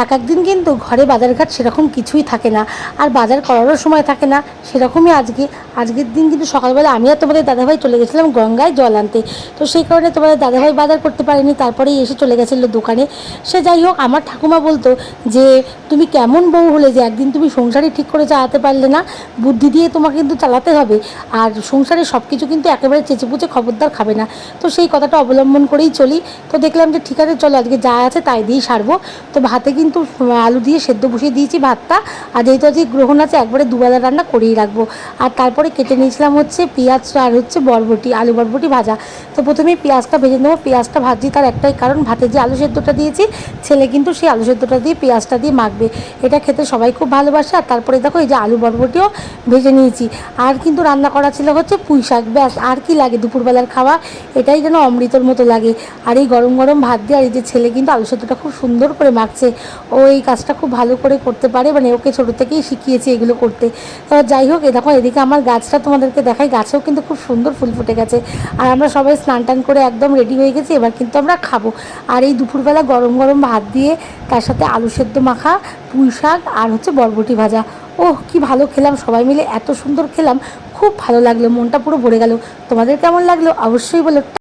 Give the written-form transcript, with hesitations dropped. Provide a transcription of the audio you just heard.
একদিন কিন্তু ঘরে বাজারঘাট সেরকম কিছুই থাকে না, আর বাজার করারও সময় থাকে না সেরকমই। আজকের দিন কিন্তু সকালবেলা আমি আর তোমাদের দাদাভাই চলে গেছিলাম গঙ্গায় জল আনতে। তো সেই কারণে তোমাদের দাদাভাই বাজার করতে পারেনি, তারপরেই এসে চলে গেছিলো দোকানে। সে যাই হোক, আমার ঠাকুমা বলতো যে তুমি কেমন বউ হলে যে একদিন তুমি সংসারই ঠিক করে চালাতে পারলে না, বুদ্ধি দিয়ে তোমাকে কিন্তু চালাতে হবে, আর সংসারে সব কিছু কিন্তু একেবারে চেঁচেপুচে খবরদার খাবে না। তো সেই কথাটা অবলম্বন করেই চলি। তো দেখলাম যে ঠিক আছে চলো আজকে যা আছে তাই দিয়েই সারবো। তো ভাতে কিন্তু আলু দিয়ে সেদ্ধ বসিয়ে দিয়েছি ভাতটা, আর যেহেতু আজকে গ্রহণ আছে একবারে দুবেলা রান্না করেই রাখবো। আর তারপরে কেটে নিয়েছিলাম হচ্ছে পেঁয়াজ আর হচ্ছে বরবটি, আলু বরবটি ভাজা। তো প্রথমেই পেঁয়াজটা ভেজে নেবো। পেঁয়াজটা ভাজি তার একটাই কারণ, ভাতে যে আলু সেদ্ধটা দিয়েছি ছেলে কিন্তু সেই আলু সেদ্ধটা দিয়ে পেঁয়াজটা দিয়ে মাখবে, এটা খেতে সবাই খুব ভালোবাসে। আর তারপরে দেখো এই যে আলু বরবটিও ভেজে নিয়েছি। আর কিন্তু রান্না করা ছিল হচ্ছে পুঁই শাক, ব্যাস আর কি লাগে দুপুরবেলার খাওয়া, এটাই যেন অমৃতর মতো লাগে। আর এই গরম গরম ভাত দিয়ে, আর এই যে ছেলে কিন্তু আলু সেদ্ধটা খুব সুন্দর করে মাখছে, ও এই কাজটা খুব ভালো করে করতে পারে, মানে ওকে ছোটো থেকেই শিখিয়েছি এগুলো করতে। তো যাই হোক, দেখো এদিকে আমার গাছটা তোমাদেরকে দেখাই, গাছেও কিন্তু খুব সুন্দর ফুল ফুটে গেছে। আর আমরা সবাই স্নান টান করে একদম রেডি হয়ে গেছি, এবার কিন্তু আমরা খাবো। আর এই দুপুরবেলা গরম গরম ভাত দিয়ে তার সাথে আলু সেদ্ধ মাখা, পুঁই শাক আর হচ্ছে বরবটি ভাজা, ওহ কি ভালো খেলাম, সবাই মিলে এত সুন্দর খেলাম, খুব ভালো লাগলো, মনটা পুরো ভরে গেল। তোমাদের কেমন লাগলো অবশ্যই বলো।